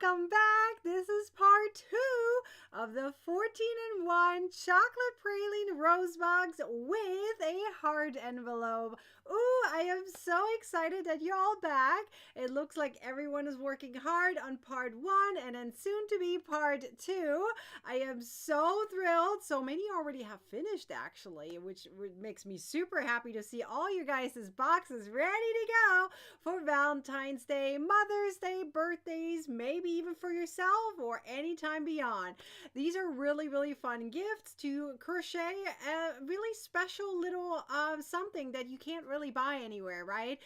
welcome back. This is part 2 of the 14-in-1 chocolate praline rose box with a hard envelope. Ooh, I am so excited that you're all back. It looks like everyone is working hard on part 1 and then soon to be part 2. I am so thrilled. So many already have finished actually, which makes me super happy to see all you guys' boxes ready to go for Valentine's Day, Mother's Day, birthdays, maybe even for yourself or anytime beyond. These are really, really fun gifts to crochet a really special little something that you can't really buy anywhere, right?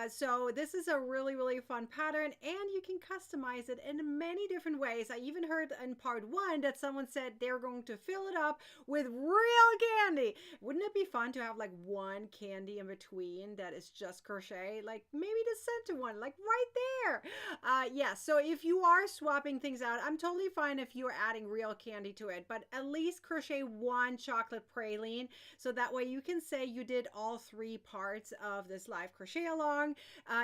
So this is a really, really fun pattern and you can customize it in many different ways. I even heard in part 1 that someone said they're going to fill it up with real candy. Wouldn't it be fun to have like one candy in between that is just crochet? Like maybe the center one, like right there. Yeah, so if you are swapping things out, I'm totally fine if you're adding real candy to it, but at least crochet one chocolate praline so that way you can say you did all 3 parts of this live crochet along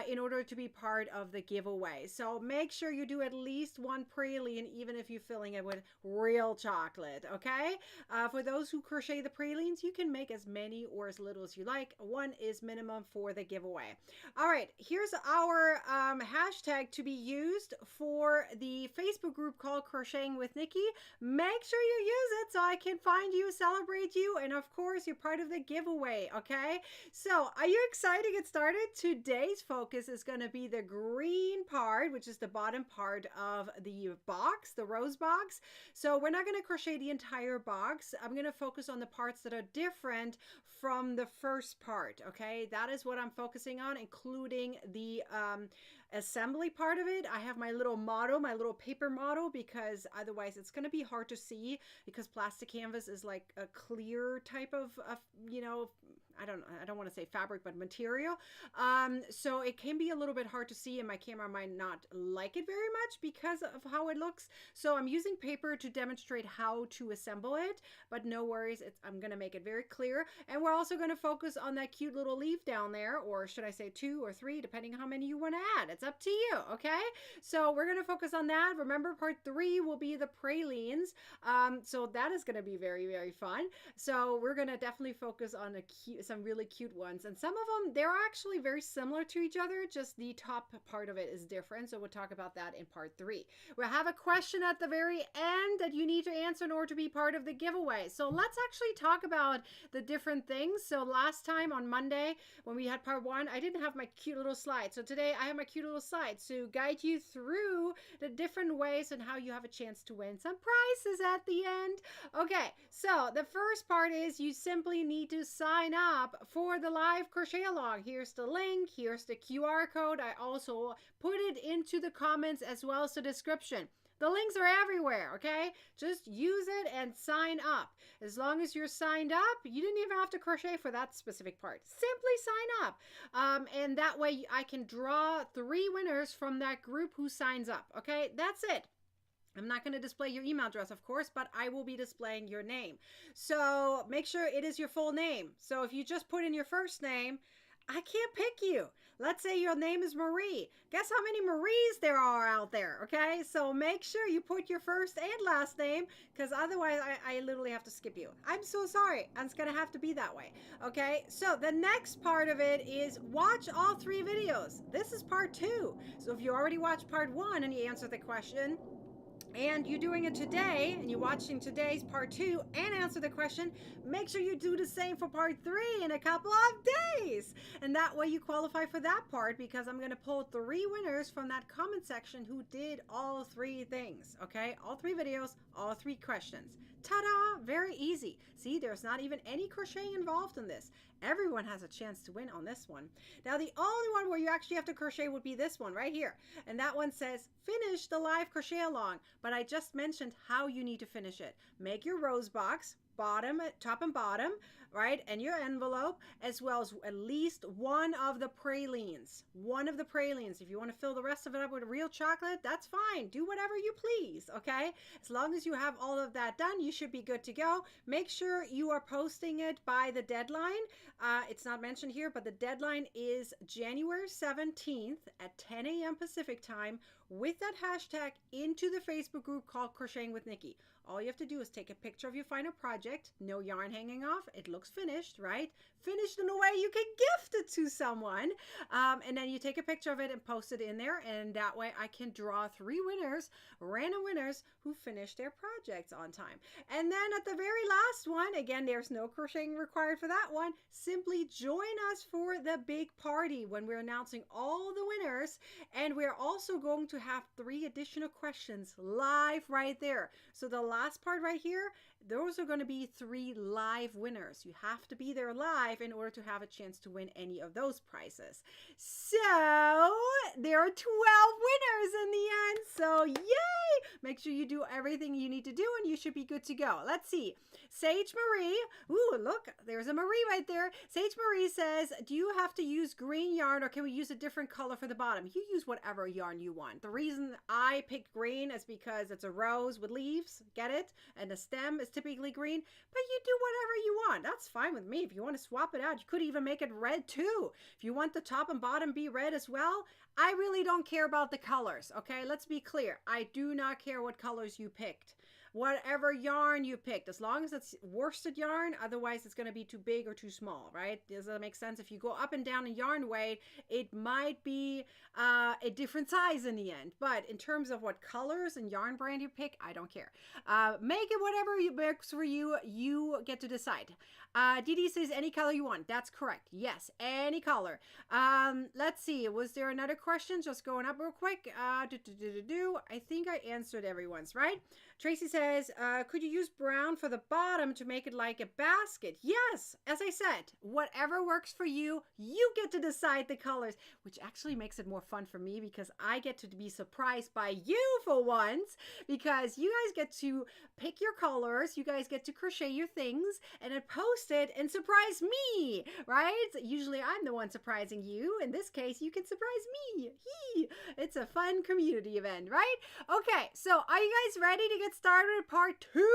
in order to be part of the giveaway. So make sure you do at least one praline even if you're filling it with real chocolate, okay? For those who crochet the pralines, you can make as many or as little as you like. 1 is minimum for the giveaway. All right, here's our hashtag to be used for the Facebook group called Crocheting with Nikki. Make sure you use it so I can find you, celebrate you, and of course you're part of the giveaway, okay? So are you excited to get started? Today's focus is going to be the green part, which is the bottom part of the box, the rose box. So we're not going to crochet the entire box. I'm going to focus on the parts that are different from the first part, okay? That is what I'm focusing on, including the assembly part of it. I have my little model, my little paper model, because otherwise it's going to be hard to see because plastic canvas is like a clear type of you know, I don't want to say fabric, but material. So it can be a little bit hard to see and my camera might not like it very much because of how it looks. So I'm using paper to demonstrate how to assemble it, but no worries. I'm going to make it very clear. And we're also going to focus on that cute little leaf down there, or should I say 2 or 3, depending on how many you want to add. It's up to you, okay? So we're going to focus on that. Remember, part 3 will be the pralines. So that is going to be very, very fun. So we're going to definitely focus on some really cute ones. And some of them, they're actually very similar to each other. Just the top part of it is different. So we'll talk about that in part 3. We'll have a question at the very end that you need to answer in order to be part of the giveaway. So let's actually talk about the different things. So last time on Monday, when we had part 1, I didn't have my cute little slide. So today I have my cute little slide to guide you through the different ways and how you have a chance to win some prizes at the end. Okay, so the first part is you simply need to sign up for the live crochet along. Here's the link, here's the QR code. I also put it into the comments as well as the description. The links are everywhere, okay? Just use it and sign up. As long as you're signed up, you didn't even have to crochet for that specific part. Simply sign up. And that way I can draw 3 winners from that group who signs up, okay? That's it. I'm not going to display your email address, of course, but I will be displaying your name. So make sure it is your full name. So if you just put in your first name, I can't pick you. Let's say your name is Marie. Guess how many Maries there are out there, okay? So make sure you put your first and last name because otherwise I literally have to skip you. I'm so sorry. It's going to have to be that way, okay? So the next part of it is watch all 3 videos. This is part 2. So if you already watched part 1 and you answered the question, and you're doing it today and you're watching today's part 2 and answer the question, make sure you do the same for part 3 in a couple of days. And that way you qualify for that part because I'm going to pull 3 winners from that comment section who did all 3 things, okay? All 3 videos, all 3 questions. Ta-da! Very easy. See, there's not even any crocheting involved in this. Everyone has a chance to win on this one. Now, the only one where you actually have to crochet would be this one right here. And that one says, finish the live crochet along. But I just mentioned how you need to finish it. Make your rose box, top and bottom. right? And your envelope, as well as at least one of the pralines. One of the pralines. If you want to fill the rest of it up with real chocolate, that's fine. Do whatever you please, okay? As long as you have all of that done, you should be good to go. Make sure you are posting it by the deadline. It's not mentioned here, but the deadline is January 17th at 10 a.m. Pacific time with that hashtag into the Facebook group called Crocheting with Nikki. All you have to do is take a picture of your final project, no yarn hanging off, it looks finished, right? Finished in a way you can gift it to someone. And then you take a picture of it and post it in there, and that way I can draw 3 winners, random winners, who finish their projects on time. And then at the very last one, again, there's no crocheting required for that one, simply join us for the big party when we're announcing all the winners, and we're also going to have 3 additional questions live right there. So the last part right here, those are going to be 3 live winners. You have to be there live in order to have a chance to win any of those prizes. So there are 12 winners in the end. So yay! Make sure you do everything you need to do and you should be good to go. Let's see. Sage Marie. Ooh, look, there's a Marie right there. Sage Marie says, do you have to use green yarn or can we use a different color for the bottom? You use whatever yarn you want. The reason I picked green is because it's a rose with leaves. Get it? And the stem is typically green, but you do whatever you want. That's fine with me. If you want to swap it out, you could even make it red too. If you want the top and bottom be red as well, I really don't care about the colors, okay? Let's be clear. I do not care what colors you picked. Whatever yarn you picked, as long as it's worsted yarn, otherwise it's going to be too big or too small, right? Does that make sense? If you go up and down in yarn weight, it might be a different size in the end. But in terms of what colors and yarn brand you pick, I don't care. Make it whatever works for you. You get to decide. Didi says any color you want. That's correct. Yes, any color. Let's see. Was there another question? Just going up real quick. I think I answered everyone's, right? Tracy says, could you use brown for the bottom to make it like a basket? Yes, as I said, whatever works for you, you get to decide the colors, which actually makes it more fun for me because I get to be surprised by you for once, because you guys get to pick your colors, you guys get to crochet your things, and then post it and surprise me, right? Usually I'm the one surprising you. In this case, you can surprise me. It's a fun community event, right? Okay, so are you guys ready to get started with part 2?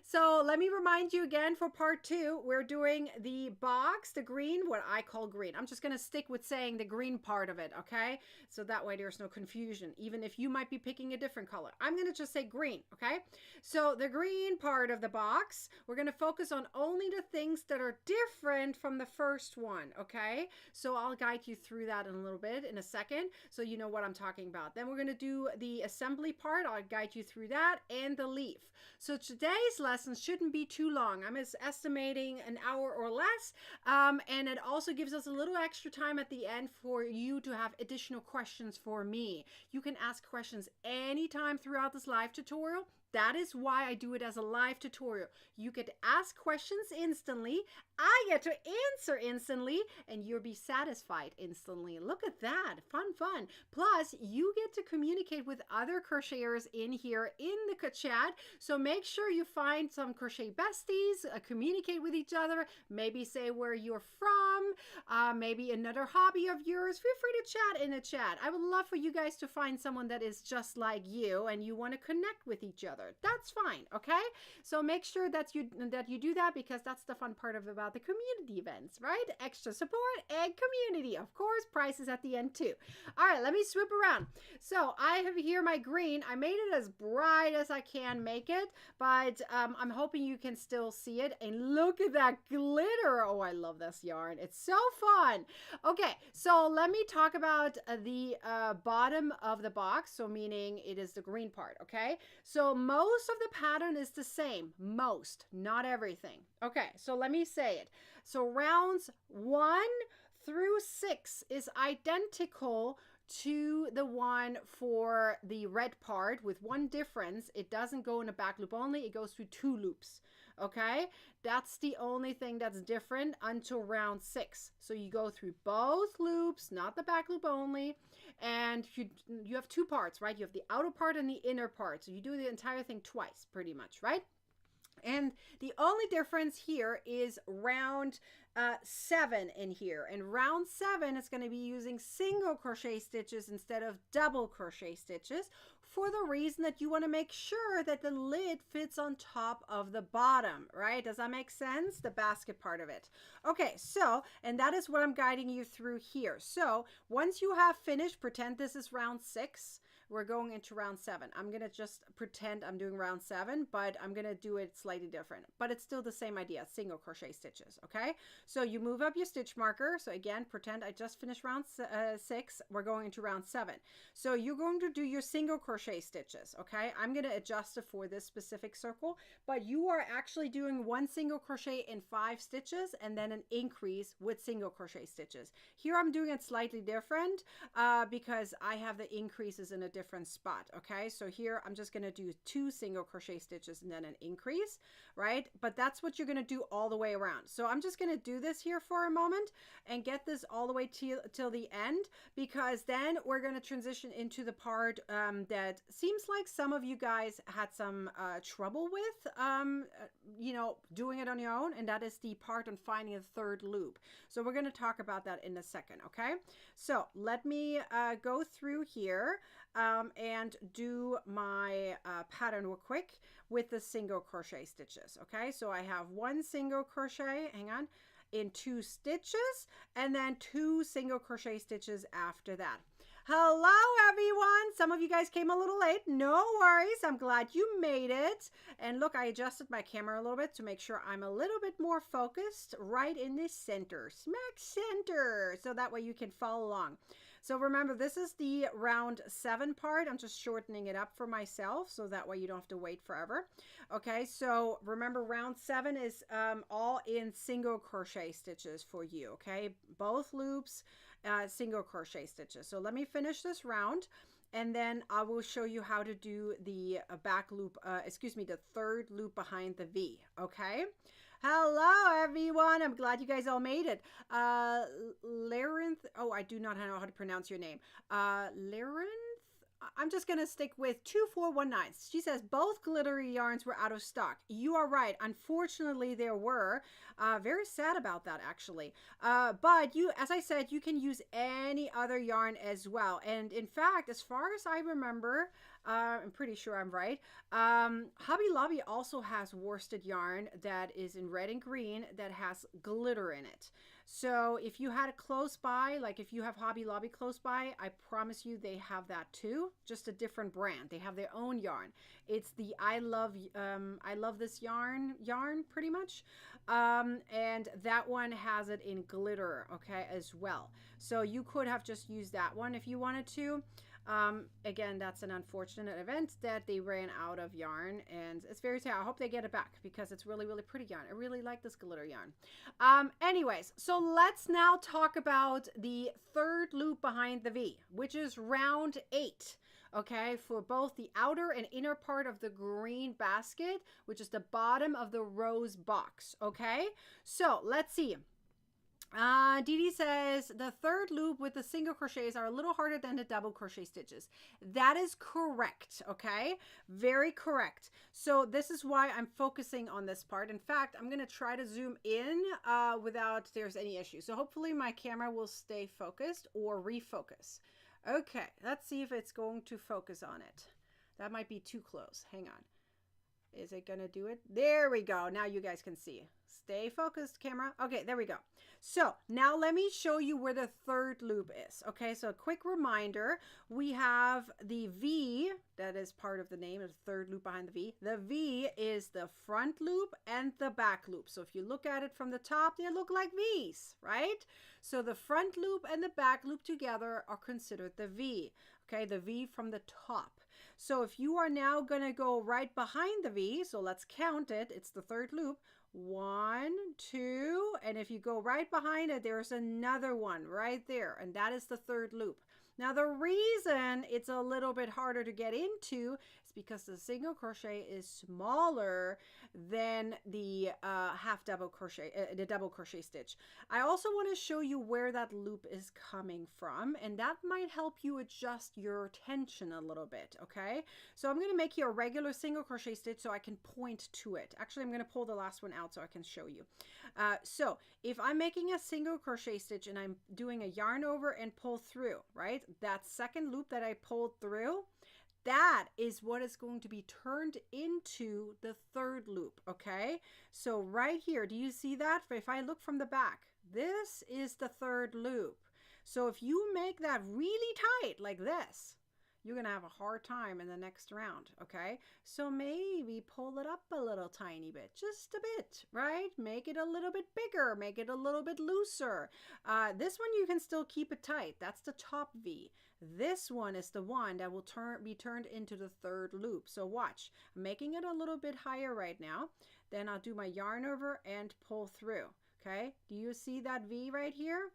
So let me remind you again, for part 2, we're doing the box, the green, what I call green. I'm just going to stick with saying the green part of it, okay? So that way there's no confusion, even if you might be picking a different color. I'm going to just say green, okay? So the green part of the box, we're going to focus on only the things that are different from the first one, okay? So I'll guide you through that in a little bit, in a second, so you know what I'm talking about. Then we're going to do the assembly part. I'll guide you through that, and the leaf. So today's lesson shouldn't be too long. I'm estimating an hour or less, and it also gives us a little extra time at the end for you to have additional questions for me. You can ask questions anytime throughout this live tutorial. That is why I do it as a live tutorial. You get to ask questions instantly, I get to answer instantly, and you'll be satisfied instantly. Look at that. Fun, fun. Plus, you get to communicate with other crocheters in here in the chat. So make sure you find some crochet besties, communicate with each other, maybe say where you're from, maybe another hobby of yours. Feel free to chat in the chat. I would love for you guys to find someone that is just like you and you want to connect with each other. That's fine, okay? So make sure that you do that, because that's the fun part about the community events, right? Extra support and community. Of course, prizes at the end too. All right, let me swoop around. So I have here my green. I made it as bright as I can make it, but I'm hoping you can still see it. And look at that glitter. Oh, I love this yarn. It's so fun. Okay, so let me talk about the bottom of the box. So meaning it is the green part, okay? So most of the pattern is the same. Most, not everything. Okay, so let me say it. So rounds 1 through 6 is identical to the one for the red part, with one difference. It doesn't go in a back loop only, it goes through 2 loops. Okay, that's the only thing that's different until round 6. So you go through both loops, not the back loop only, and you have 2 parts, right? You have the outer part and the inner part. So you do the entire thing twice, pretty much, right? And the only difference here is round 7 in here. And round 7 is going to be using single crochet stitches instead of double crochet stitches, for the reason that you want to make sure that the lid fits on top of the bottom, right? Does that make sense? The basket part of it. Okay, so, and that is what I'm guiding you through here. So once you have finished, pretend this is round 6. We're going into round 7. I'm going to just pretend I'm doing round 7, but I'm going to do it slightly different. But it's still the same idea, single crochet stitches, okay? So you move up your stitch marker. So again, pretend I just finished round 6. We're going into round 7. So you're going to do your single crochet stitches, okay? I'm going to adjust it for this specific circle, but you are actually doing 1 single crochet in 5 stitches and then an increase with single crochet stitches. Here I'm doing it slightly different because I have the increases in a different spot, okay? So here I'm just going to do 2 single crochet stitches and then an increase, right? But that's what you're going to do all the way around. So I'm just going to do this here for a moment and get this all the way till the end, because then we're going to transition into the part that seems like some of you guys had some trouble with, you know, doing it on your own, and that is the part on finding a third loop. So we're going to talk about that in a second, okay? So let me go through here and do my pattern real quick with the single crochet stitches, okay? So I have 1 single crochet, hang on, in 2 stitches, and then 2 single crochet stitches after that. Hello everyone, some of you guys came a little late. No worries, I'm glad you made it. And look, I adjusted my camera a little bit to make sure I'm a little bit more focused right in the center, smack center, so that way you can follow along. So remember, this is the round 7 part. I'm just shortening it up for myself so that way you don't have to wait forever. Okay, so remember, round 7 is all in single crochet stitches for you, okay? Both loops, single crochet stitches. So let me finish this round, and then I will show you how to do the back loop, the third loop behind the V, okay? Hello everyone, I'm glad you guys all made it. Larenth, oh, I do not know how to pronounce your name. Larenth, I'm just gonna stick with 2419. She says both glittery yarns were out of stock. You are right, unfortunately there were. Very sad about that, actually. But you, as I said, you can use any other yarn as well. And in fact, as far as I remember, I'm pretty sure I'm right, Hobby Lobby also has worsted yarn that is in red and green that has glitter in it. So if you had it close by, like if you have Hobby Lobby close by, I promise you they have that too, just a different brand. They have their own yarn. It's the I love this yarn pretty much. And that one has it in glitter, okay, as well. So you could have just used that one if you wanted to. Again, that's an unfortunate event that they ran out of yarn, and it's very sad. I hope they get it back because it's really, really pretty yarn. I really like this glitter yarn. Anyways, so let's now talk about the third loop behind the V, which is round 8. Okay, for both the outer and inner part of the green basket, which is the bottom of the rose box. Okay, so let's see. Dee Dee says the third loop with the single crochets are a little harder than the double crochet stitches. That is correct, okay? Very correct. So this is why I'm focusing on this part. In fact, I'm going to try to zoom in without there's any issue. So hopefully my camera will stay focused or refocus. Okay, let's see if it's going to focus on it. That might be too close. Hang on. Is it going to do it? There we go. Now you guys can see. Stay focused, camera. Okay, there we go. So now let me show you where the third loop is. Okay, so a quick reminder. We have the V, that is part of the name of the third loop behind the V. The V is the front loop and the back loop. So if you look at it from the top, they look like V's, right? So the front loop and the back loop together are considered the V. Okay, the V from the top. So if you are now going to go right behind the V, so let's count it. It's the third loop. 1, 2, and if you go right behind it, there's another one right there, and that is the third loop. Now the reason it's a little bit harder to get into is because the single crochet is smaller than the the double crochet stitch. I also want to show you where that loop is coming from, and that might help you adjust your tension a little bit, okay? So I'm going to make here a regular single crochet stitch so I can point to it. Actually, I'm going to pull the last one out so I can show you. So if I'm making a single crochet stitch and I'm doing a yarn over and pull through, right? That second loop that I pulled through, that is what is going to be turned into the third loop, okay? So right here, do you see that? If I look from the back, this is the third loop. So if you make that really tight like this, you're going to have a hard time in the next round, okay? So maybe pull it up a little tiny bit, just a bit, right? Make it a little bit bigger, make it a little bit looser. This one you can still keep it tight. That's the top V. This one is the one that will be turned into the third loop. So watch, I'm making it a little bit higher right now. Then I'll do my yarn over and pull through, okay? Do you see that V right here?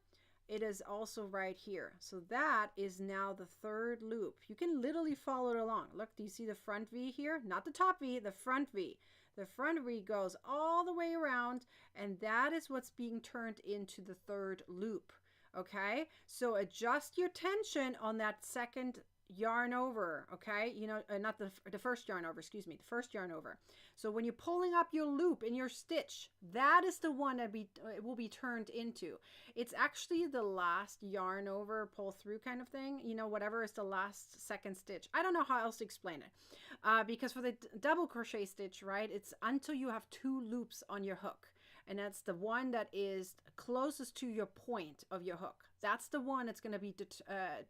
It is also right here. So that is now the third loop. You can literally follow it along. Look, do you see the front V here? Not the top V, the front V. The front V goes all the way around, and that is what's being turned into the third loop. Okay, so adjust your tension on that second yarn over, okay? You know, not the first yarn over, excuse me, the first yarn over. So when you're pulling up your loop in your stitch, that is the one that it will be turned into. It's actually the last yarn over, pull through kind of thing, you know, whatever is the last second stitch. I don't know how else to explain it, because for the double crochet stitch, right, it's until you have 2 loops on your hook. And that's the one that is closest to your point of your hook. That's the one that's going to be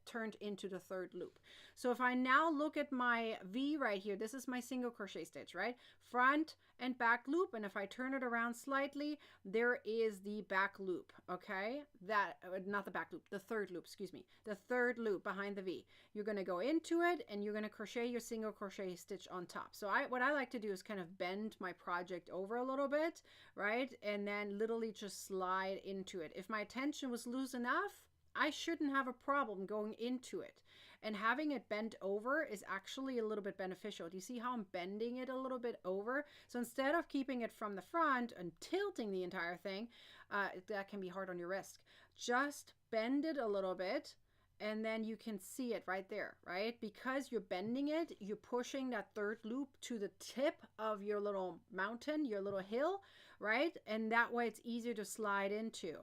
turned into the third loop. So if I now look at my V right here, this is my single crochet stitch, right? Front and back loop. And if I turn it around slightly, there is the back loop, okay? That, not the back loop, the third loop, excuse me. The third loop behind the V. You're going to go into it and you're going to crochet your single crochet stitch on top. So what I like to do is kind of bend my project over a little bit, right? And then literally just slide into it. If my tension was loose enough, I shouldn't have a problem going into it. And having it bent over is actually a little bit beneficial. Do you see how I'm bending it a little bit over? So instead of keeping it from the front and tilting the entire thing, that can be hard on your wrist. Just bend it a little bit, and then you can see it right there, right? Because you're bending it, you're pushing that third loop to the tip of your little mountain, your little hill, right? And that way it's easier to slide into.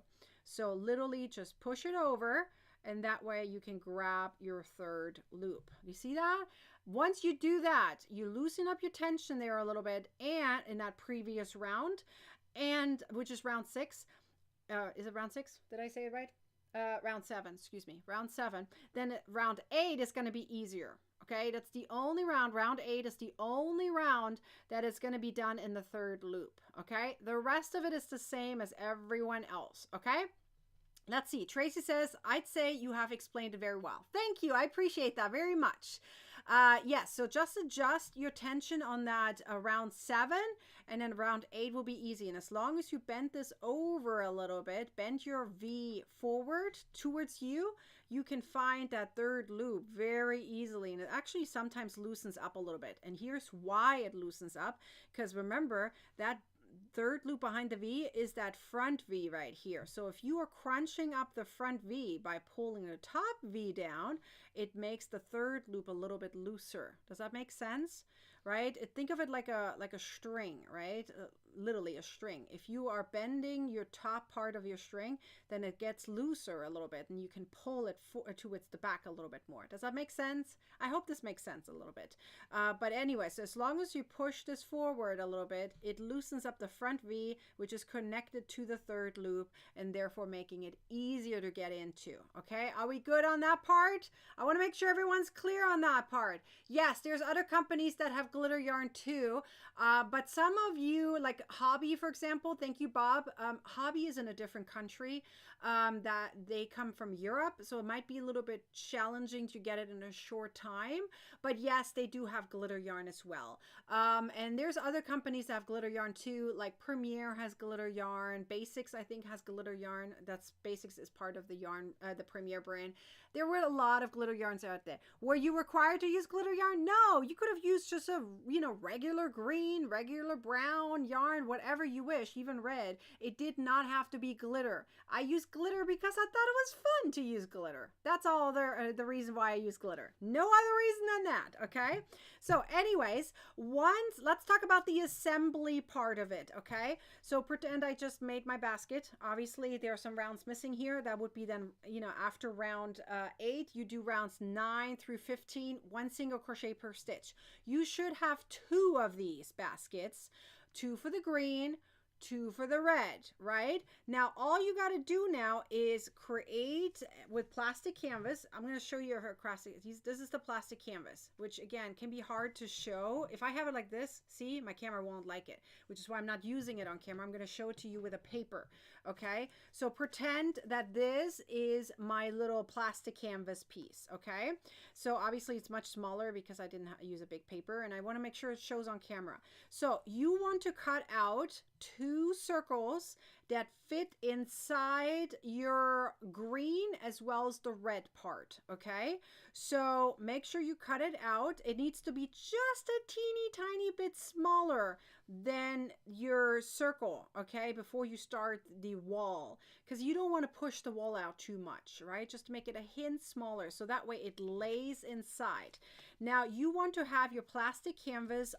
So literally just push it over, and that way you can grab your third loop. You see that? Once you do that, you loosen up your tension there a little bit, and in that previous round, and which is round 6. Is it round 6? Did I say it right? Round 7, excuse me, round 7. Then round 8 is going to be easier. Okay, that's the only round. Round 8 is the only round that is going to be done in the third loop. Okay, the rest of it is the same as everyone else. Okay, let's see. Tracy says, I'd say you have explained it very well. Thank you. I appreciate that very much. Yes, so just adjust your tension on that round 7, and then round 8 will be easy. And as long as you bend this over a little bit, bend your V forward towards you, you can find that third loop very easily. And it actually sometimes loosens up a little bit. And here's why it loosens up. Because remember, that third loop behind the V is that front V right here. So if you are crunching up the front V by pulling the top V down, it makes the third loop a little bit looser. Does that make sense? Right? Think of it like a string, right? Literally a string. If you are bending your top part of your string, then it gets looser a little bit, and you can pull it towards the back a little bit more. Does that make sense? I hope this makes sense a little bit. But anyway, so as long as you push this forward a little bit, it loosens up the front V, which is connected to the third loop, and therefore making it easier to get into. Okay, are we good on that part? I want to make sure everyone's clear on that part. Yes, there's other companies that have have glitter yarn too. But some of you, like Hobby, for example, thank you, Bob. Hobby is in a different country, that they come from Europe. So it might be a little bit challenging to get it in a short time. But yes, they do have glitter yarn as well. And there's other companies that have glitter yarn too, like Premier has glitter yarn. Basics, I think, has glitter yarn. That's Basics is part of the yarn, the Premier brand. There were a lot of glitter yarns out there. Were you required to use glitter yarn? No, you could have used just a, regular green, regular brown yarn, whatever you wish, even red. It did not have to be glitter. I used glitter because I thought it was fun to use glitter. That's all the reason why I use glitter. No other reason than that, okay? So anyways, let's talk about the assembly part of it, okay? So pretend I just made my basket. Obviously, there are some rounds missing here. That would be then, after round 8, you do rounds 9 through 15, 1 single crochet per stitch. You should have 2 of these baskets, 2 for the green, 2 for the red, right? Now, all you got to do now is create with plastic canvas. I'm going to show you her plastic. This is the plastic canvas, which again can be hard to show. If I have it like this, see, my camera won't like it, which is why I'm not using it on camera. I'm going to show it to you with a paper, okay? So pretend that this is my little plastic canvas piece, okay? So obviously it's much smaller because I didn't use a big paper, and I want to make sure it shows on camera. So you want to cut out 2 circles that fit inside your green as well as the red part, okay? So make sure you cut it out. It needs to be just a teeny tiny bit smaller than your circle, okay, before you start the wall, because you don't want to push the wall out too much, right? Just to make it a hint smaller so that way it lays inside. Now you want to have your plastic canvas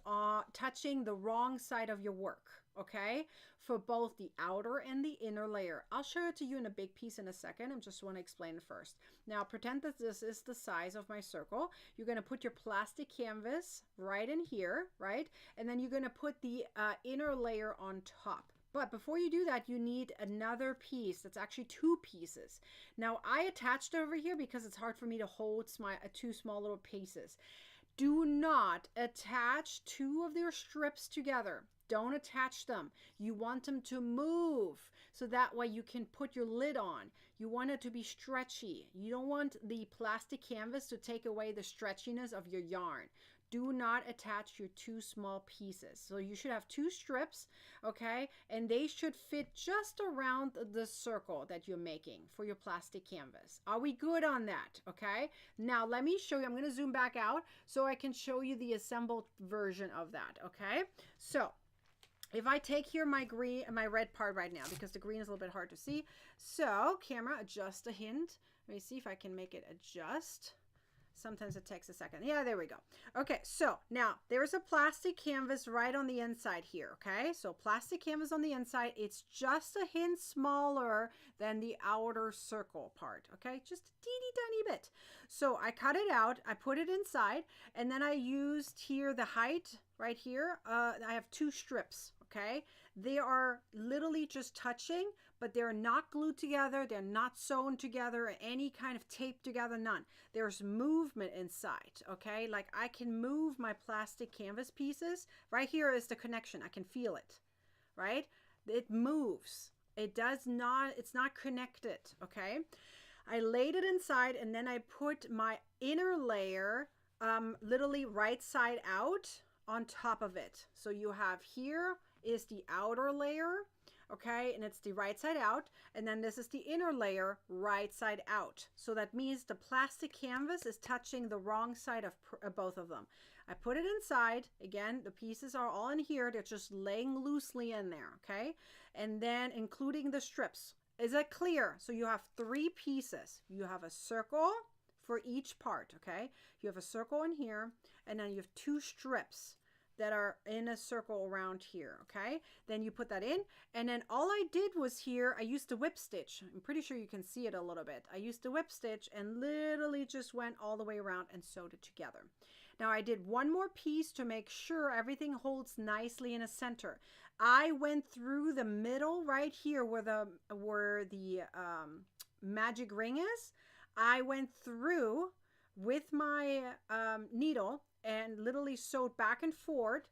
touching the wrong side of your work, okay, for both the outer and the inner layer. I'll show it to you in a big piece in a second. I just want to explain it first. Now pretend that this is the size of my circle. You're going to put your plastic canvas right in here, right? And then you're going to put the inner layer on top. But before you do that, you need another piece. That's actually 2 pieces. Now I attached over here because it's hard for me to hold my 2 small little pieces. Do not attach 2 of their strips together. Don't attach them. You want them to move so that way you can put your lid on. You want it to be stretchy. You don't want the plastic canvas to take away the stretchiness of your yarn. Do not attach your 2 small pieces. So you should have 2 strips, okay? And they should fit just around the circle that you're making for your plastic canvas. Are we good on that, okay? Now let me show you. I'm going to zoom back out so I can show you the assembled version of that, okay? So if I take here my red part right now, because the green is a little bit hard to see. So camera, adjust a hint. Let me see if I can make it adjust. Sometimes it takes a second. Yeah, there we go. Okay, so now there's a plastic canvas right on the inside here, okay? So plastic canvas on the inside, it's just a hint smaller than the outer circle part, okay? Just a teeny tiny bit. So I cut it out, I put it inside, and then I used here the height right here. I have 2 strips, okay? They are literally just touching, but they're not glued together. They're not sewn together, any kind of tape together, none. There's movement inside, okay? Like I can move my plastic canvas pieces. Right here is the connection. I can feel it, right? It moves. It does not, it's not connected, okay? I laid it inside and then I put my inner layer literally right side out on top of it. So you have here is the outer layer, okay, and it's the right side out, and then this is the inner layer right side out. So that means the plastic canvas is touching the wrong side of both of them. I put it inside. Again, the pieces are all in here. They're just laying loosely in there, okay? And then including the strips. Is that clear? So you have 3 pieces. You have a circle for each part, okay? You have a circle in here, and then you have 2 strips that are in a circle around here, okay? Then you put that in, and then all I did was here, I used a whip stitch. I'm pretty sure you can see it a little bit. I used a whip stitch and literally just went all the way around and sewed it together. Now I did one more piece to make sure everything holds nicely in a center. I went through the middle right here where the magic ring is. I went through with my needle and literally sewed back and forth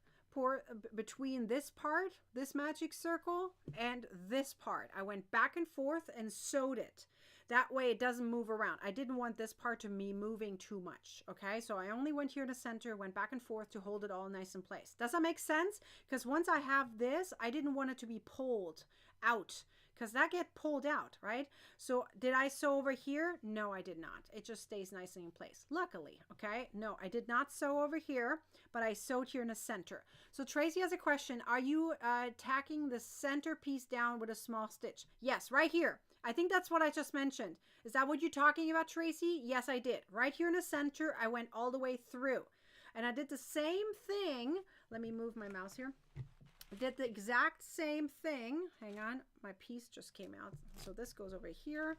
between this part, this magic circle, and this part. I went back and forth and sewed it. That way it doesn't move around. I didn't want this part to be moving too much, okay? So I only went here in the center, went back and forth to hold it all nice in place. Does that make sense? Because once I have this, I didn't want it to be pulled out, because that get pulled out, right? So did I sew over here? No, I did not. It just stays nicely in place, luckily, okay? No, I did not sew over here, but I sewed here in the center. So Tracy has a question. Are you tacking the center piece down with a small stitch? Yes, right here. I think that's what I just mentioned. Is that what you're talking about, Tracy? Yes, I did. Right here in the center, I went all the way through. And I did the same thing. Let me move my mouse here. I did the exact same thing. Hang on, my piece just came out. So this goes over here,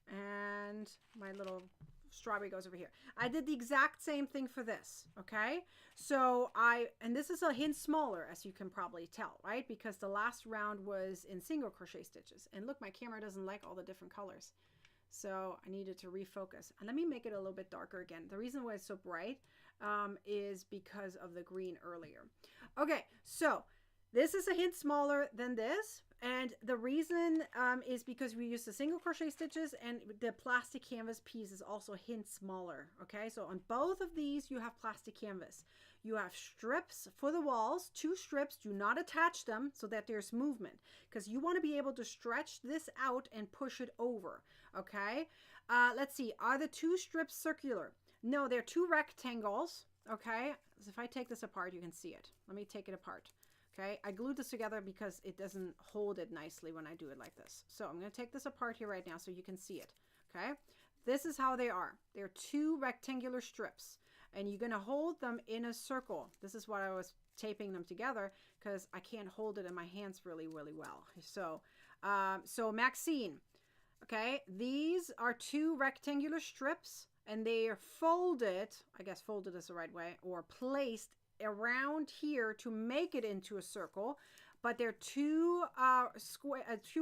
and my little strawberry goes over here. I did the exact same thing for this, okay? So and this is a hint smaller, as you can probably tell, right? Because the last round was in single crochet stitches. And look, my camera doesn't like all the different colors. So I needed to refocus. And let me make it a little bit darker again. The reason why it's so bright is because of the green earlier. Okay, so this is a hint smaller than this, and the reason is because we use the single crochet stitches, and the plastic canvas piece is also a hint smaller, okay? So on both of these, you have plastic canvas. You have strips for the walls, 2 strips. Do not attach them so that there's movement, because you want to be able to stretch this out and push it over, okay? Let's see, are the 2 strips circular? No, they're 2 rectangles, okay? So if I take this apart, you can see it. Let me take it apart. Okay, I glued this together because it doesn't hold it nicely when I do it like this. So I'm going to take this apart here right now so you can see it. Okay, this is how they are. They're 2 rectangular strips, and you're going to hold them in a circle. This is why I was taping them together, because I can't hold it in my hands really well. So Maxine, okay, these are 2 rectangular strips, and they are folded, I guess folded is the right way, or placed around here to make it into a circle, but they're 2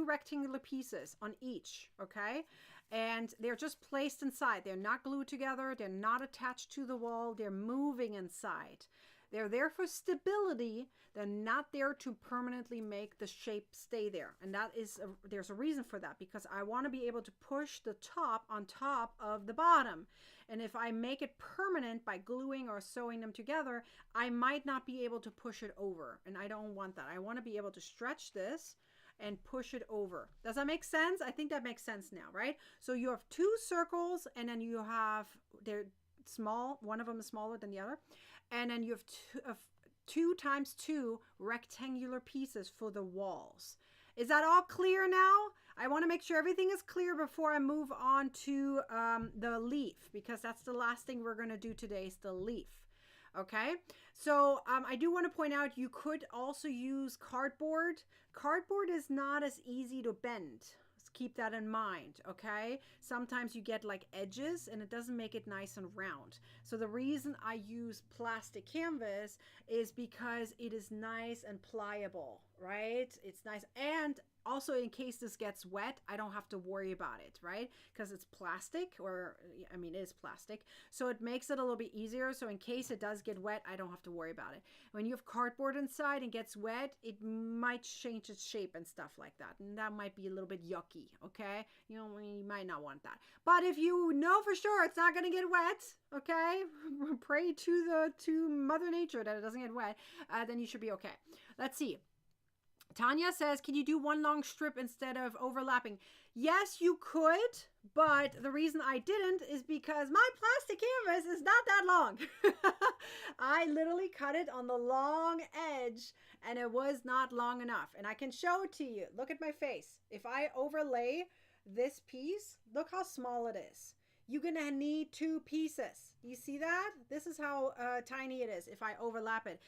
rectangular pieces on each, okay? And they're just placed inside. They're not glued together. They're not attached to the wall. They're moving inside. They're there for stability. They're not there to permanently make the shape stay there. And that is, there's a reason for that, because I want to be able to push the top on top of the bottom. And if I make it permanent by gluing or sewing them together, I might not be able to push it over. And I don't want that. I want to be able to stretch this and push it over. Does that make sense? I think that makes sense now, right? So you have 2 circles, and then you have, they're small. One of them is smaller than the other. And then you have 2 times 2 rectangular pieces for the walls. Is that all clear now? I want to make sure everything is clear before I move on to the leaf, because that's the last thing we're going to do today is the leaf. Okay, so I do want to point out you could also use cardboard. Cardboard is not as easy to bend. Keep that in mind, okay? Sometimes you get like edges and it doesn't make it nice and round. So the reason I use plastic canvas is because it is nice and pliable, right? It's nice. And also, in case this gets wet, I don't have to worry about it, right? Because it's plastic, or I mean, it is plastic. So it makes it a little bit easier. So in case it does get wet, I don't have to worry about it. When you have cardboard inside and gets wet, it might change its shape and stuff like that. And that might be a little bit yucky, okay? You know, you might not want that. But if you know for sure it's not going to get wet, okay? Pray to Mother Nature that it doesn't get wet, then you should be okay. Let's see. Tanya says, can you do 1 long strip instead of overlapping? Yes, you could, but the reason I didn't is because my plastic canvas is not that long. I literally cut it on the long edge, and it was not long enough. And I can show it to you. Look at my face. If I overlay this piece, look how small it is. You're going to need 2 pieces. You see that? This is how tiny it is if I overlap it.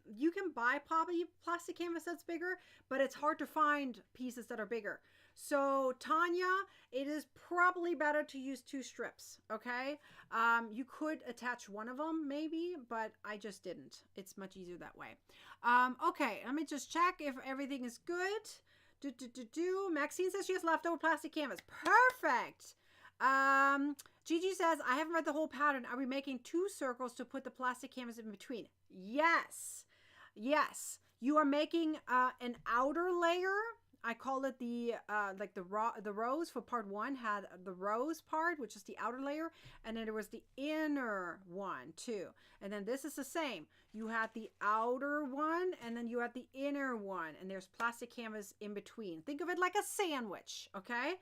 You can buy probably plastic canvas that's bigger, but it's hard to find pieces that are bigger. So Tanya, it is probably better to use 2 strips, okay? You could attach one of them maybe, but I just didn't. It's much easier that way. Okay, let me just check if everything is good. Maxine says she has leftover plastic canvas. Perfect. Gigi says, I haven't read the whole pattern. Are we making 2 circles to put the plastic canvas in between? Yes. Yes. You are making an outer layer. I call it the like the rose for part 1 had the rose part, which is the outer layer, and then there was the inner one too. And then this is the same. You had the outer one, and then you had the inner one, and there's plastic canvas in between. Think of it like a sandwich, okay?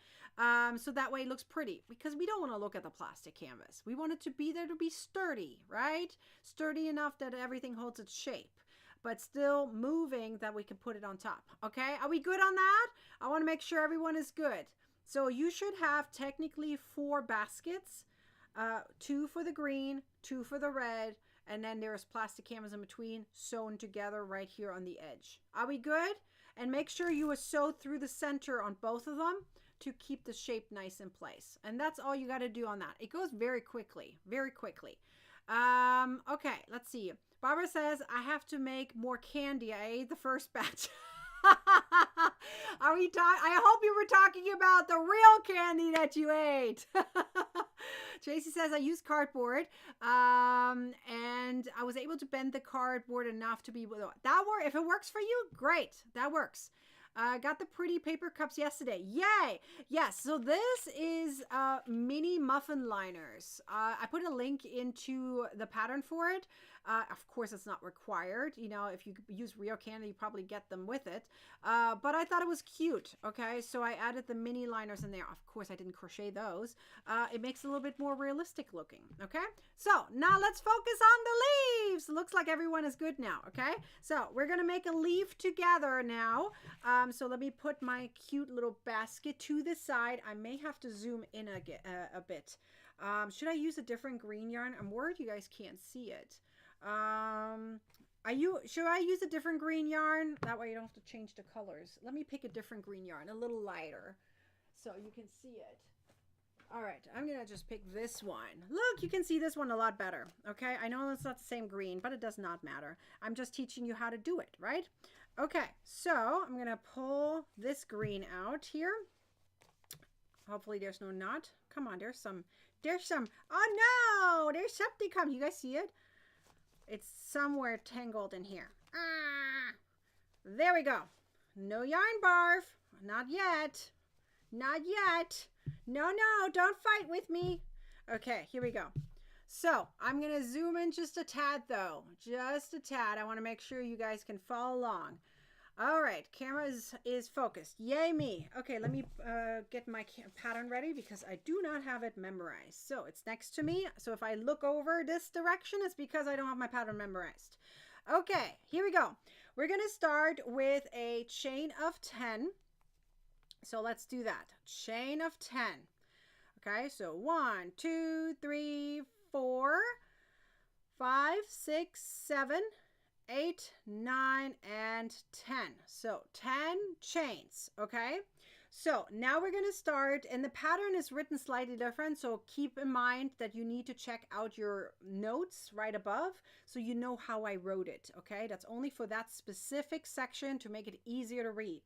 So that way it looks pretty, because we don't want to look at the plastic canvas. We want it to be there to be sturdy, right? Sturdy enough that everything holds its shape, but still moving that we can put it on top. Okay, are we good on that? I want to make sure everyone is good. So you should have technically 4 baskets, 2 for the green, 2 for the red, and then there's plastic canvas in between sewn together right here on the edge. Are we good? And make sure you are sewed through the center on both of them to keep the shape nice in place. And that's all you got to do on that. It goes very quickly, very quickly. Okay, let's see. Barbara says, I have to make more candy. I ate the first batch. I hope you were talking about the real candy that you ate. Tracy says, I used cardboard, and I was able to bend the cardboard enough to be able to, if it works for you, great. That works. Got the pretty paper cups yesterday. Yay! Yes, so this is mini muffin liners. I put a link into the pattern for it. Of course, it's not required. You know, if you use real candy, you probably get them with it. But I thought it was cute, okay? So I added the mini liners in there. Of course, I didn't crochet those. It makes it a little bit more realistic looking, okay? So now let's focus on the leaves. Looks like everyone is good now, okay? So we're going to make a leaf together now. So let me put my cute little basket to the side. I may have to zoom in a bit. Should I use a different green yarn? I'm worried you guys can't see it. Should I use a different green yarn? That way you don't have to change the colors. Let me pick a different green yarn, a little lighter, so you can see it. All right, I'm gonna just pick this one. Look, you can see this one a lot better. Okay, I know it's not the same green, but it does not matter. I'm just teaching you how to do it, right? Okay, so I'm gonna pull this green out here. Hopefully there's no knot. Come on, there's some, oh no, there's something coming. You guys see it? It's somewhere tangled in here. There we go. No yarn barf. Not yet. Not yet. No, don't fight with me. Okay, here we go. So I'm going to zoom in just a tad though. Just a tad. I want to make sure you guys can follow along. All right, camera is focused. Yay me. Okay, let me get my pattern ready because I do not have it memorized. So it's next to me. So if I look over this direction, it's because I don't have my pattern memorized. Okay, here we go. We're going to start with a chain of 10. So let's do that. Chain of 10. Okay, so 1, 2, 3, 4, 5, 6, 7, 8, 9, and 10. So 10 chains, okay? So now we're going to start, and the pattern is written slightly different, so keep in mind that you need to check out your notes right above so you know how I wrote it, okay? That's only for that specific section to make it easier to read.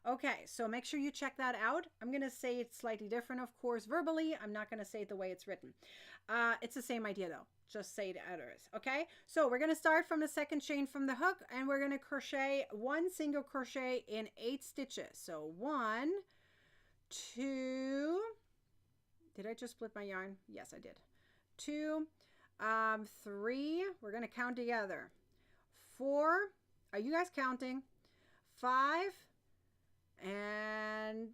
Okay, so make sure you check that out. I'm going to say it slightly different, of course, verbally. I'm not going to say it the way it's written. It's the same idea, though. Just say the others, okay? So we're going to start from the second chain from the hook, and we're going to crochet 1 single crochet in 8 stitches. So 1, 2, did I just split my yarn? Yes, I did. 2, 3, we're going to count together. 4, are you guys counting? 5, and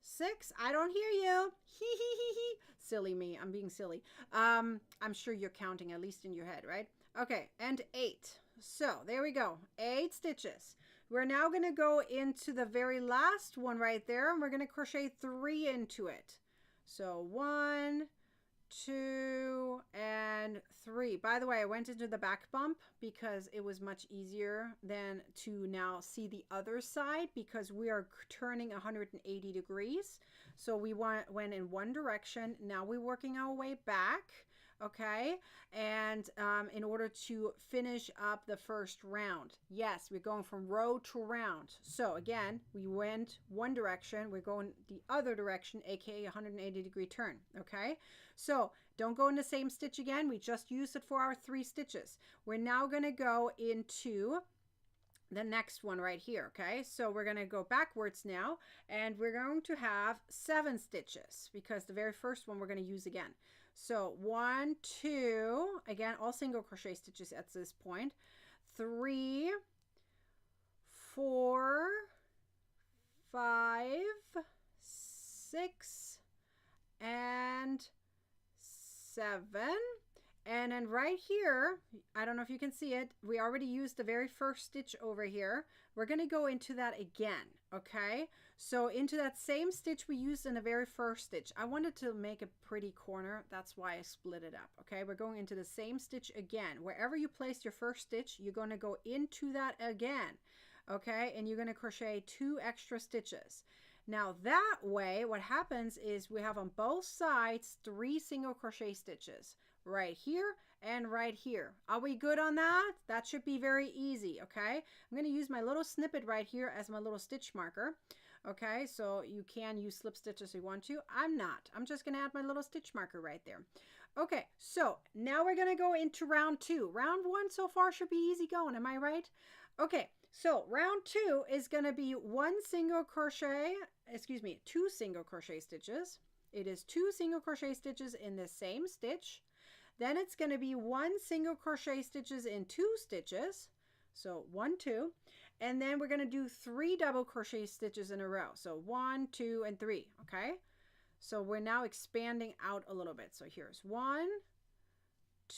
6. I don't hear you. Hee hee hee hee. Silly me. I'm being silly. I'm sure you're counting, at least in your head, right? Okay, and 8. So there we go. 8 stitches. We're now going to go into the very last one right there, and we're going to crochet 3 into it. So 1, 2, and 3. By the way, I went into the back bump because it was much easier than to now see the other side because we are turning 180 degrees. So we went in one direction. Now we're working our way back. okay? And in order to finish up the first round. Yes, we're going from row to round. So again, we went one direction, we're going the other direction, aka 180-degree turn, okay? So don't go in the same stitch again. We just used it for our 3 stitches. We're now going to go into the next one right here, okay? So we're going to go backwards now, and we're going to have 7 stitches because the very first one we're going to use again. So 1, 2, again, all single crochet stitches at this point. 3, 4, 5, 6, and 7. And then right here, I don't know if you can see it, we already used the very first stitch over here. We're going to go into that again, okay? So into that same stitch we used in the very first stitch. I wanted to make a pretty corner. That's why I split it up, okay? We're going into the same stitch again. Wherever you placed your first stitch, you're going to go into that again, okay? And you're going to crochet 2 extra stitches. Now that way, what happens is we have on both sides 3 single crochet stitches. Right here and right here. Are we good on that? That should be very easy, okay? I'm going to use my little snippet right here as my little stitch marker, okay? So you can use slip stitches if you want to. I'm not. I'm just going to add my little stitch marker right there. Okay, so now we're going to go into round 2. Round 1 so far should be easy going, am I right? Okay, so round 2 is going to be 2 single crochet stitches. It is 2 single crochet stitches in the same stitch. Then it's going to be 1 single crochet stitches in 2 stitches. So 1, 2. And then we're going to do 3 double crochet stitches in a row. So 1, 2, and 3. Okay. So we're now expanding out a little bit. So here's 1,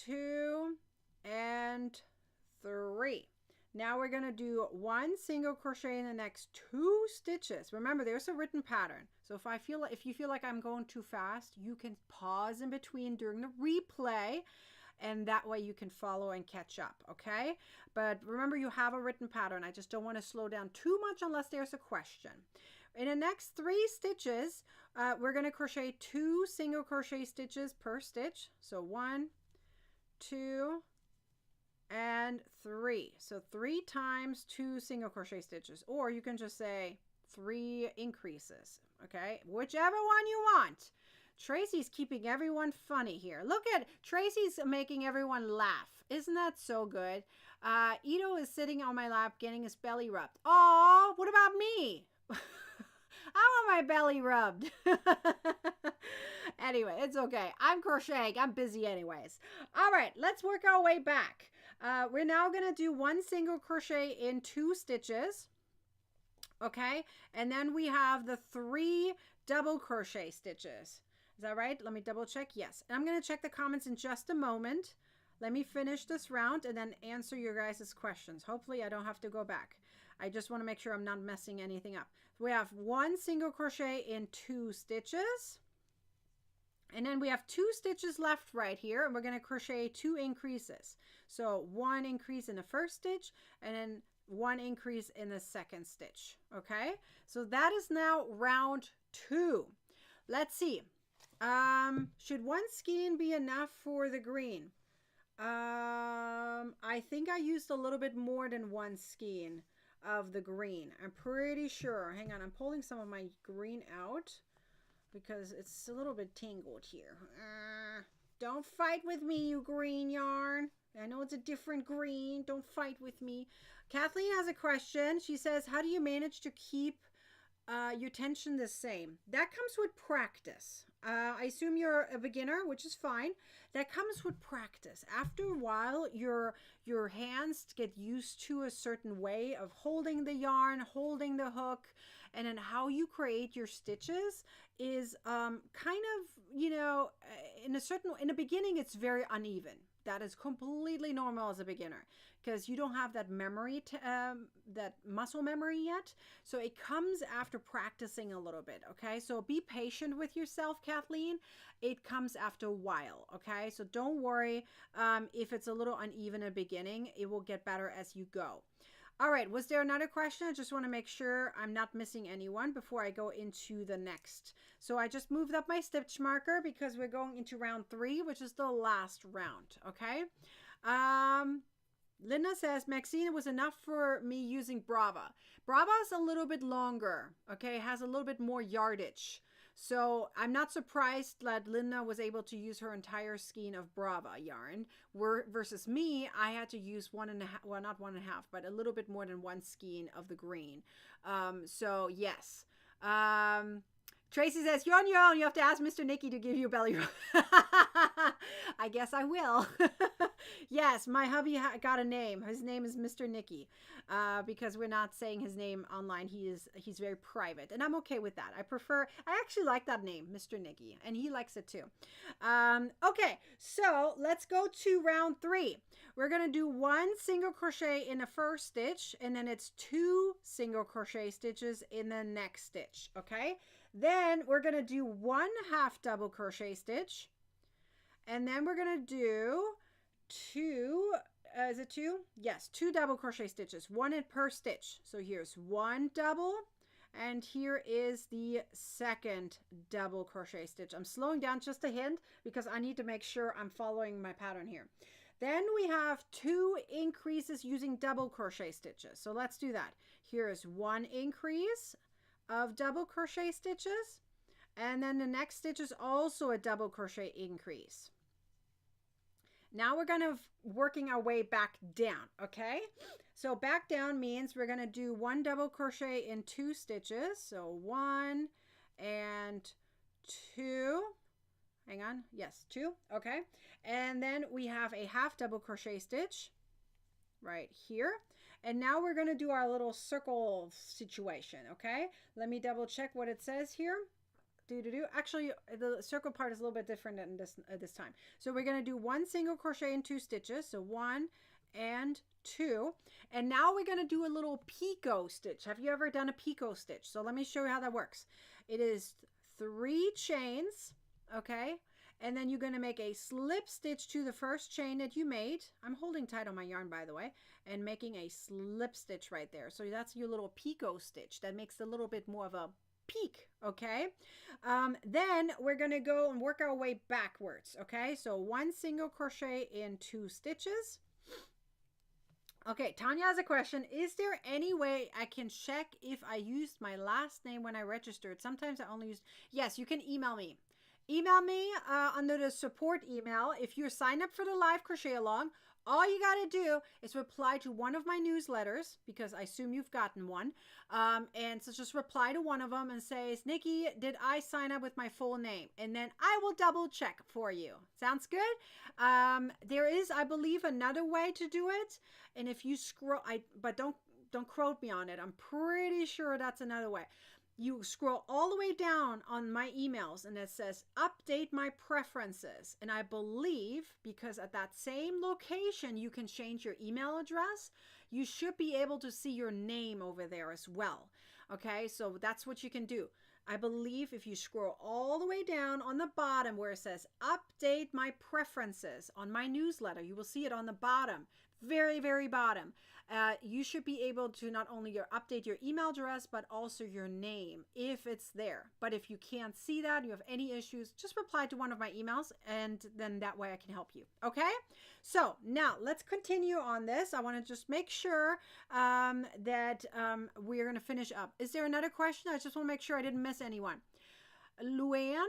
2, and 3. Now we're going to do 1 single crochet in the next 2 stitches. Remember, there's a written pattern. So if you feel like I'm going too fast, you can pause in between during the replay, and that way you can follow and catch up, okay? But remember, you have a written pattern. I just don't want to slow down too much unless there's a question. In the next 3 stitches, we're going to crochet 2 single crochet stitches per stitch. So 1, 2, and 3. So 3 times 2 single crochet stitches, or you can just say 3 increases, okay? Whichever one you want. Tracy's keeping everyone funny here. Look at Tracy's making everyone laugh. Isn't that so good? Ito is sitting on my lap getting his belly rubbed. Oh, what about me? I want my belly rubbed. Anyway, it's okay. I'm crocheting. I'm busy anyways. All right, let's work our way back. We're now going to do 1 single crochet in 2 stitches. Okay, and then we have the 3 double crochet stitches. Is that right? Let me double check. Yes. And I'm going to check the comments in just a moment. Let me finish this round and then answer your guys' questions. Hopefully I don't have to go back. I just want to make sure I'm not messing anything up. We have 1 single crochet in 2 stitches. And then we have 2 stitches left right here, and we're going to crochet 2 increases. So 1 increase in the first stitch, and then 1 increase in the second stitch. Okay, so that is now round 2. Let's see. Should 1 skein be enough for the green? I think I used a little bit more than 1 skein of the green. I'm pretty sure. Hang on, I'm pulling some of my green out because it's a little bit tangled here. Don't fight with me, you green yarn. I know it's a different green. Don't fight with me. Kathleen has a question. She says, how do you manage to keep your tension the same? That comes with practice. I assume you're a beginner, which is fine. That comes with practice. After a while, your hands get used to a certain way of holding the yarn, holding the hook, and then how you create your stitches is kind of, you know, in the beginning, it's very uneven. That is completely normal as a beginner because you don't have that memory, that muscle memory yet. So it comes after practicing a little bit, okay? So be patient with yourself, Kathleen. It comes after a while, okay? So don't worry if it's a little uneven at the beginning. It will get better as you go. All right, was there another question? I just want to make sure I'm not missing anyone before I go into the next. So I just moved up my stitch marker because we're going into round 3, which is the last round, okay? Linda says, Maxine, it was enough for me using Brava. Brava is a little bit longer, okay? It has a little bit more yardage. So I'm not surprised that Linda was able to use her entire skein of Brava yarn. Versus me, I had to use 1.5, well, not 1.5, but a little bit more than 1 skein of the green. So yes. Tracy says, you're on your own. You have to ask Mr. Nicky to give you a belly rub. I guess I will. Yes, my hubby got a name. His name is Mr. Nicky, because we're not saying his name online. He's very private, and I'm okay with that. I actually like that name, Mr. Nicky, and he likes it too. Okay, so let's go to round 3. We're going to do 1 single crochet in the first stitch, and then it's 2 single crochet stitches in the next stitch, okay? Then we're going to do 1 half double crochet stitch, and then we're going to do 2, is it 2? Yes, 2 double crochet stitches, 1 in per stitch. So here's 1 double, and here is the second double crochet stitch. I'm slowing down just a hint because I need to make sure I'm following my pattern here. Then we have 2 increases using double crochet stitches. So let's do that. Here is 1 increase of double crochet stitches, and then the next stitch is also a double crochet increase. Now we're going to working our way back down, okay? So back down means we're going to do 1 double crochet in 2 stitches. So 1 and 2. Hang on. Yes, 2. Okay. And then we have a half double crochet stitch right here. And now we're going to do our little circle situation, okay? Let me double check what it says here. Actually, the circle part is a little bit different than this time. So we're going to do 1 single crochet in 2 stitches. So 1 and 2. And now we're going to do a little picot stitch. Have you ever done a picot stitch? So let me show you how that works. It is 3 chains, okay? And then you're going to make a slip stitch to the first chain that you made. I'm holding tight on my yarn, by the way, and making a slip stitch right there. So that's your little picot stitch. That makes a little bit more of a peak, okay? Then we're going to go and work our way backwards, okay? So 1 single crochet in 2 stitches. Okay, Tanya has a question. Is there any way I can check if I used my last name when I registered? Sometimes I only use... Yes, you can email me. Email me under the support email. If you're signed up for the live crochet along, all you got to do is reply to one of my newsletters, because I assume you've gotten one. And so just reply to one of them and say, Nikki, did I sign up with my full name? And then I will double check for you. Sounds good? There is, I believe, another way to do it. And if you scroll, but don't quote me on it. I'm pretty sure that's another way. You scroll all the way down on my emails and it says update my preferences. And I believe because at that same location, you can change your email address. You should be able to see your name over there as well. Okay, so that's what you can do. I believe if you scroll all the way down on the bottom where it says update my preferences on my newsletter, you will see it on the bottom, very, very bottom. You should be able to not only update your email address, but also your name if it's there. But if you can't see that, you have any issues, just reply to one of my emails and then that way I can help you. Okay? So now let's continue on this. I want to just make sure that we're going to finish up. Is there another question? I just want to make sure I didn't miss anyone. Luann?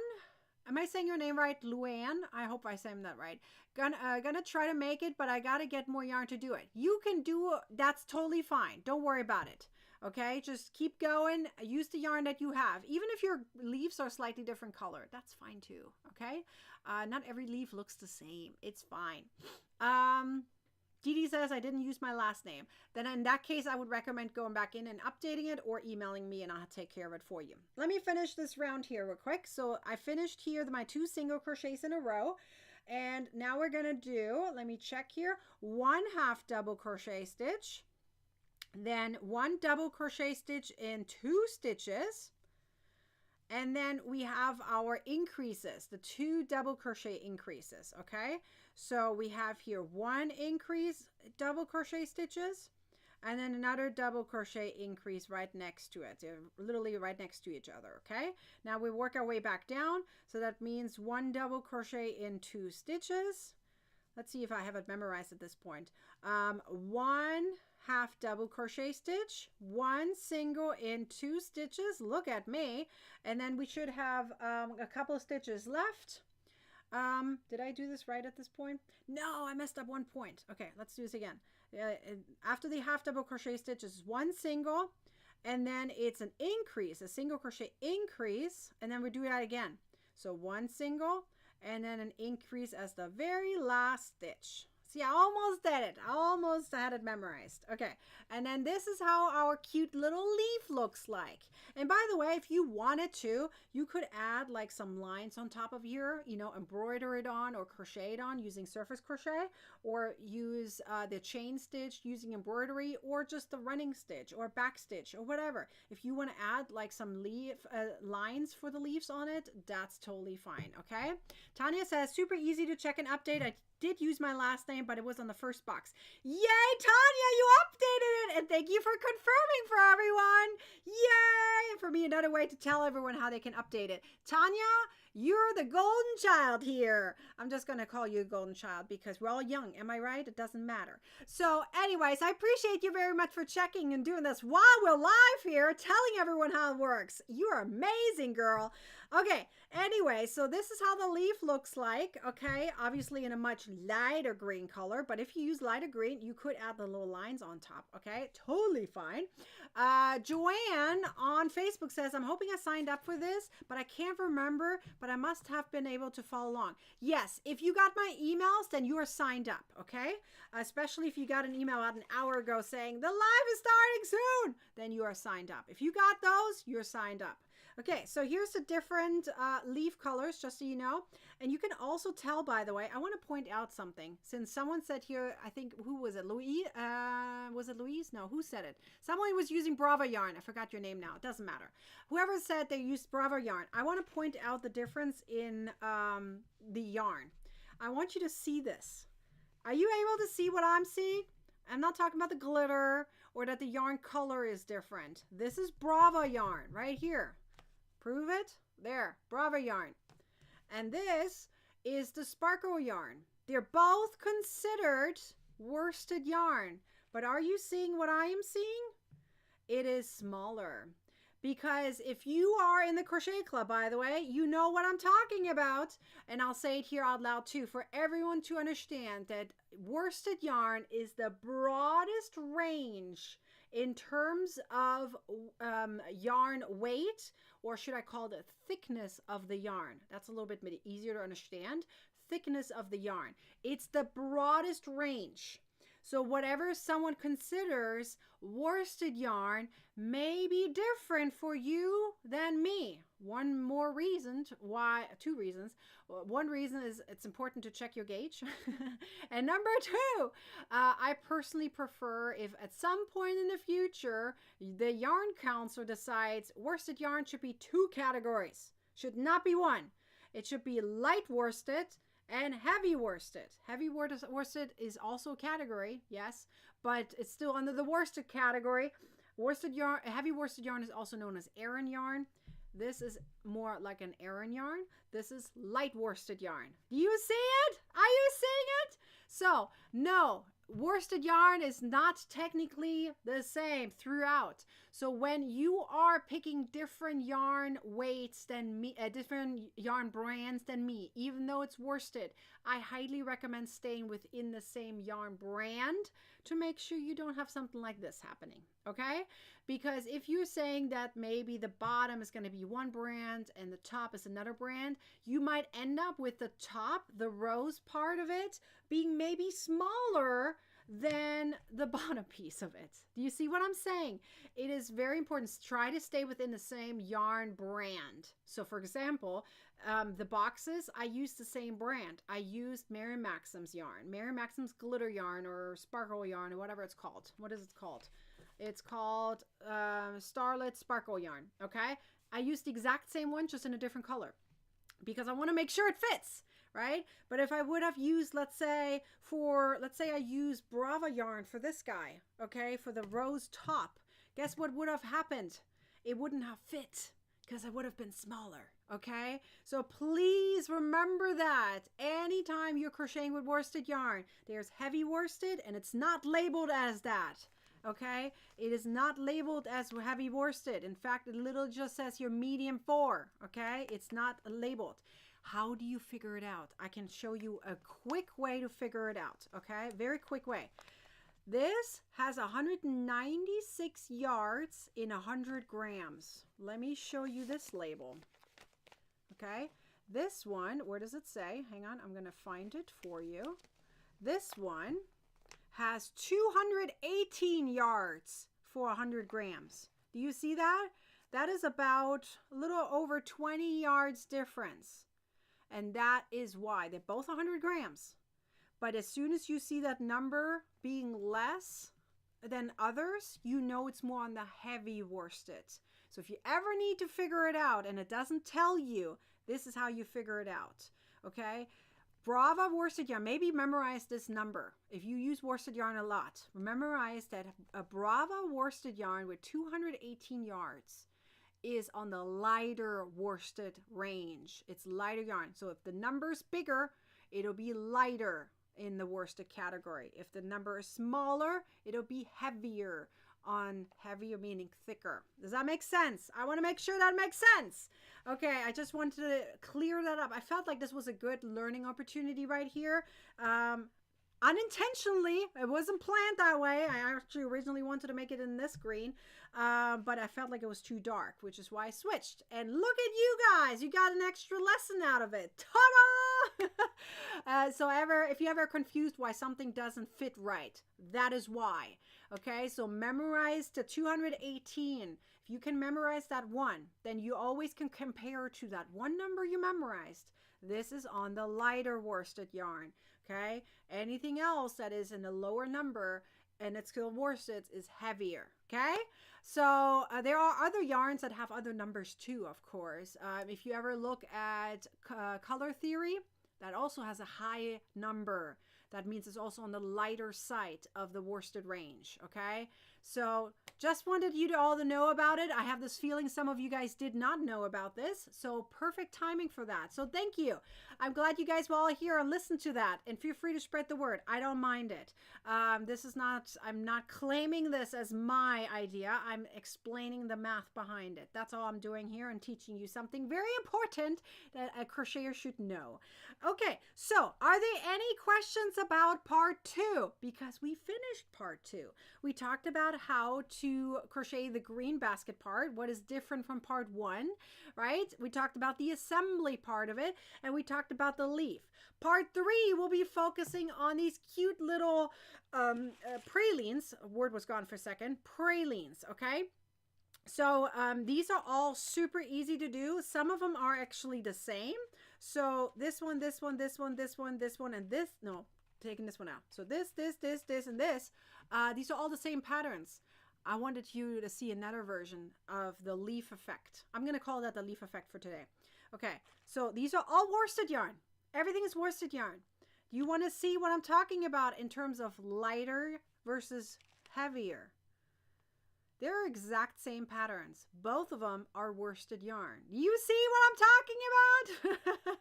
Am I saying your name right? Luann? I hope I said that right. Gonna try to make it, but I gotta get more yarn to do it. You can do, that's totally fine. Don't worry about it. Okay, just keep going. Use the yarn that you have. Even if your leaves are slightly different color, that's fine too. Okay, not every leaf looks the same. It's fine. Dee Dee says I didn't use my last name. Then in that case, I would recommend going back in and updating it or emailing me and I'll take care of it for you. Let me finish this round here real quick. So I finished here my 2 single crochets in a row. And now we're going to do, let me check here, 1 half double crochet stitch. Then 1 double crochet stitch in 2 stitches. And then we have our increases, the 2 double crochet increases, okay? So we have here 1 increase, double crochet stitches, and then another double crochet increase right next to it, literally right next to each other. Okay, now we work our way back down, so that means 1 double crochet in 2 stitches. Let's see if I have it memorized at this point. 1 half double crochet stitch, 1 single in 2 stitches. Look at me. And then we should have a couple of stitches left. Did I do this right at this point? No, I messed up 1 point. Okay, let's do this again. After the half double crochet stitch is 1 single, and then it's an increase, a single crochet increase, and then we do that again. So 1 single, and then an increase as the very last stitch. See, I almost did it. I almost had it memorized. Okay, and then this is how our cute little leaf looks like. And by the way, if you wanted to, you could add like some lines on top of here, you know, embroider it on or crochet it on using surface crochet, or use the chain stitch using embroidery, or just the running stitch or back stitch or whatever. If you want to add like some leaf lines for the leaves on it, that's totally fine. Okay, Tanya says super easy to check and update. I did use my last name, but it was on the first box. Yay, Tanya, you updated it, and thank you for confirming for everyone. Yay, for me, another way to tell everyone how they can update it. Tanya, you're the golden child here. I'm just going to call you a golden child because we're all young. Am I right? It doesn't matter. So anyways, I appreciate you very much for checking and doing this while we're live here, telling everyone how it works. You are amazing, girl. Okay, anyway, so this is how the leaf looks like, okay? Obviously in a much lighter green color, but if you use lighter green, you could add the little lines on top, okay? Totally fine. Joanne on Facebook says, I'm hoping I signed up for this, but I can't remember, but I must have been able to follow along. Yes, if you got my emails, then you are signed up, okay? Especially if you got an email about an hour ago saying, the live is starting soon, then you are signed up. If you got those, you're signed up. Okay, so here's the different leaf colors, just so you know. And you can also tell, by the way, I want to point out something. Since someone said here, I think, who was it? Louise? Was it Louise? No, who said it? Someone was using Brava yarn. I forgot your name now. It doesn't matter. Whoever said they used Brava yarn, I want to point out the difference in the yarn. I want you to see this. Are you able to see what I'm seeing? I'm not talking about the glitter or that the yarn color is different. This is Brava yarn right here. Prove it. There, Brava yarn. And this is the sparkle yarn. They're both considered worsted yarn. But are you seeing what I am seeing? It is smaller. Because if you are in the crochet club, by the way, you know what I'm talking about. And I'll say it here out loud too, for everyone to understand that worsted yarn is the broadest range in terms of yarn weight, or should I call it thickness of the yarn? That's a little bit easier to understand. Thickness of the yarn. It's the broadest range. So whatever someone considers worsted yarn may be different for you than me. One more reason why, 2 reasons. One reason is it's important to check your gauge. And number 2, I personally prefer if at some point in the future, the yarn counselor decides worsted yarn should be 2 categories. Should not be 1. It should be light worsted and heavy worsted. Heavy worsted is also a category, yes, but it's still under the worsted category. Worsted yarn, heavy worsted yarn is also known as Aran yarn. This is more like an Aran yarn. This is light worsted yarn. Do you see it? Are you seeing it? So, no, worsted yarn is not technically the same throughout. So when you are picking different yarn weights than me, different yarn brands than me, even though it's worsted, I highly recommend staying within the same yarn brand to make sure you don't have something like this happening, okay? Because if you're saying that maybe the bottom is going to be one brand and the top is another brand, you might end up with the top, the rose part of it, being maybe smaller than the bottom piece of it. Do you see what I'm saying? It is very important to try to stay within the same yarn brand. So for example, the boxes, I used the same brand. I used Mary Maxim's yarn, Mary Maxim's glitter yarn or sparkle yarn or whatever it's called. What is it called? It's called Starlit Sparkle yarn, okay? I used the exact same one, just in a different color because I want to make sure it fits, right? But if I would have used, let's say I use Brava yarn for this guy, okay, for the rose top, guess what would have happened? It wouldn't have fit because it would have been smaller, okay? So please remember that anytime you're crocheting with worsted yarn, there's heavy worsted and it's not labeled as that. Okay, it is not labeled as heavy worsted. In fact, it literally just says your medium 4. Okay, it's not labeled. How do you figure it out? I can show you a quick way to figure it out. Okay, very quick way. This has 196 yards in 100 grams. Let me show you this label. Okay, this one, where does it say? Hang on, I'm going to find it for you. This one has 218 yards for 100 grams. Do you see that? That is about a little over 20 yards difference. And that is why they're both 100 grams. But as soon as you see that number being less than others, you know it's more on the heavy worsted. So if you ever need to figure it out and it doesn't tell you, this is how you figure it out. Okay? Brava worsted yarn, maybe memorize this number. If you use worsted yarn a lot, memorize that a Brava worsted yarn with 218 yards is on the lighter worsted range. It's lighter yarn. So if the number's bigger, it'll be lighter in the worsted category. If the number is smaller, it'll be heavier. On heavier meaning thicker. Does that make sense? I want to make sure that makes sense. Okay, I just wanted to clear that up. I felt like this was a good learning opportunity right here. Unintentionally, it wasn't planned that way. I actually originally wanted to make it in this green, but I felt like it was too dark, which is why I switched. And look at you guys, you got an extra lesson out of it. Ta-da! So if you ever confused why something doesn't fit right, that is why. Okay, so memorize the 218. If you can memorize that one, then you always can compare to that one number you memorized. This is on the lighter worsted yarn. Okay, anything else that is in a lower number and it's still worsted is heavier. Okay, so there are other yarns that have other numbers too, of course. If you ever look at color theory, that also has a high number. That means it's also on the lighter side of the worsted range, okay? So just wanted you to all to know about it. I have this feeling some of you guys did not know about this, so perfect timing for that. So thank you. I'm glad you guys were all here and listened to that, and feel free to spread the word. I don't mind it. I'm not claiming this as my idea. I'm explaining the math behind it. That's all I'm doing here and teaching you something very important that a crocheter should know. Okay, so are there any questions about part 2? Because we finished part 2. We talked about how to crochet the green basket part, what is different from part 1, right? We talked about the assembly part of it, and we talked about the leaf. Part 3 will be focusing on these cute little pralines. Word was gone for a second. Pralines, okay? So these are all super easy to do. Some of them are actually the same. So this one, this one, this one, this one, this one, and this. No, taking this one out. So this, and this. These are all the same patterns. I wanted you to see another version of the leaf effect. I'm going to call that the leaf effect for today. Okay, so these are all worsted yarn. Everything is worsted yarn. Do you want to see what I'm talking about in terms of lighter versus heavier? They're exact same patterns. Both of them are worsted yarn. You see what I'm talking about?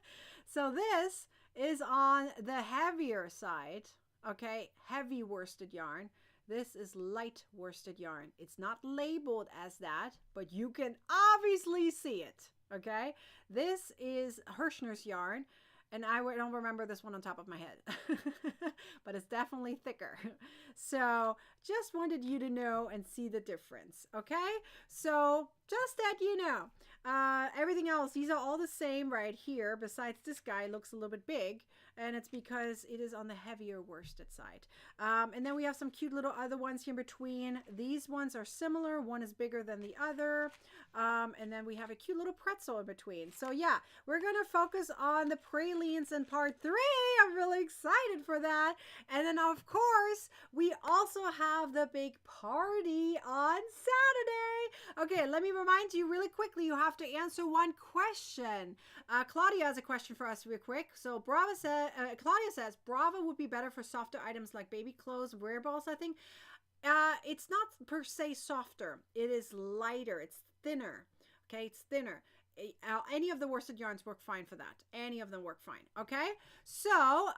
So this is on the heavier side, okay? Heavy worsted yarn. This is light worsted yarn. It's not labeled as that, but you can obviously see it, okay? This is Hirschner's yarn. And I don't remember this one on top of my head, but it's definitely thicker. So just wanted you to know and see the difference, okay? So just that you know. Everything else, these are all the same right here, besides this guy looks a little bit big, and it's because it is on the heavier worsted side. And then we have some cute little other ones here in between. These ones are similar. One is bigger than the other. And then we have a cute little pretzel in between. So yeah, we're going to focus on the pralines in part 3. I'm really excited for that. And then of course, we also have the big party on Saturday. Okay, let me remind you really quickly, you have to answer one question. Claudia has a question for us real quick. So Claudia says, Brava would be better for softer items like baby clothes, wearables, I think. It's not per se softer. It is lighter. It's thinner. Okay, it's thinner. Any of the worsted yarns work fine for that. Any of them work fine. Okay, so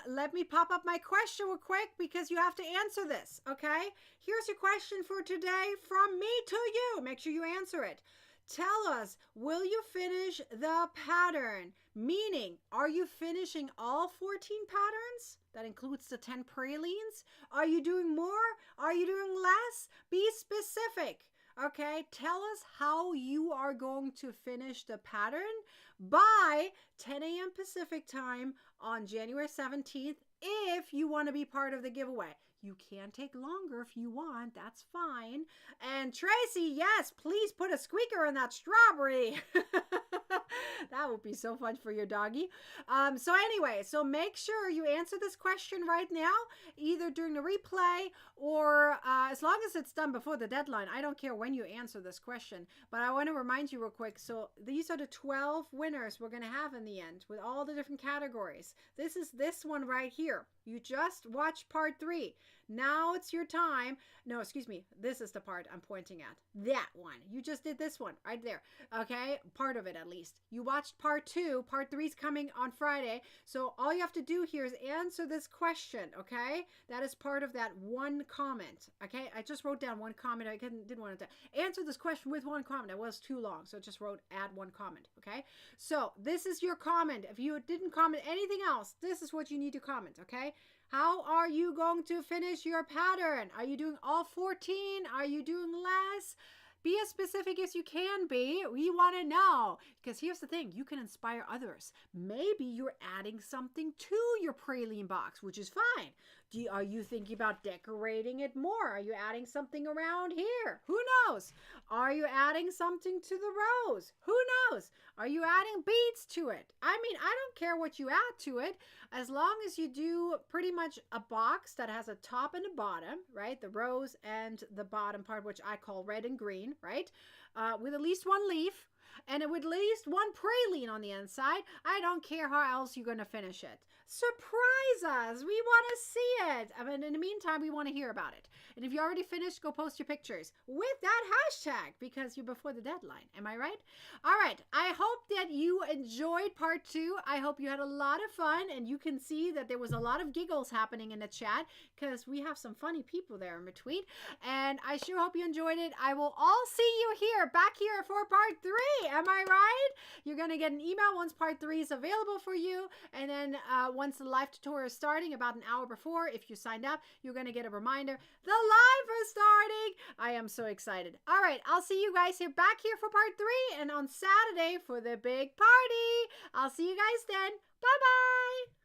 let me pop up my question real quick because you have to answer this. Okay, here's your question for today from me to you. Make sure you answer it. Tell us, will you finish the pattern? Meaning, are you finishing all 14 patterns? That includes the 10 pralines. Are you doing more? Are you doing less? Be specific. Okay, tell us how you are going to finish the pattern by 10 a.m. Pacific time on January 17th if you want to be part of the giveaway. You can take longer if you want. That's fine. And Tracy, yes, please put a squeaker in that strawberry. That would be so fun for your doggy. So anyway, so make sure you answer this question right now, either during the replay or as long as it's done before the deadline. I don't care when you answer this question, but I want to remind you real quick. So these are the 12 winners we're going to have in the end with all the different categories. This is this one right here. You just watched part 3. Now it's your time. No, excuse me. This is the part I'm pointing at. That one. You just did this one right there. Okay? Part of it at least. You watched part 2. Part 3 is coming on Friday. So all you have to do here is answer this question. Okay? That is part of that one comment. Okay? I just wrote down one comment. I didn't want to answer this question with one comment. It was too long. So I just wrote add one comment. Okay? So this is your comment. If you didn't comment anything else, this is what you need to comment. Okay? How are you going to finish your pattern? Are you doing all 14? Are you doing less? Be as specific as you can be. We want to know. Because here's the thing. You can inspire others. Maybe you're adding something to your praline box, which is fine. Are you thinking about decorating it more? Are you adding something around here? Who knows? Are you adding something to the rose? Who knows? Are you adding beads to it? I mean, I don't care what you add to it, as long as you do pretty much a box that has a top and a bottom, right? The rose and the bottom part, which I call red and green, right? With at least one leaf and with at least one praline on the inside. I don't care how else you're going to finish it. Surprise us. We want to see it. I mean, in the meantime, we want to hear about it. And if you already finished, go post your pictures with that hashtag because you're before the deadline. Am I right? All right. I hope that you enjoyed part 2. I hope you had a lot of fun and you can see that there was a lot of giggles happening in the chat because we have some funny people there in between. And I sure hope you enjoyed it. I will all see you here, back here for part 3. Am I right? You're going to get an email once part 3 is available for you. And then once the live tutorial is starting, about an hour before, if you signed up, you're going to get a reminder. The live is starting. I am so excited. All right. I'll see you guys here back here for part 3 and on Saturday for the big party. I'll see you guys then. Bye-bye.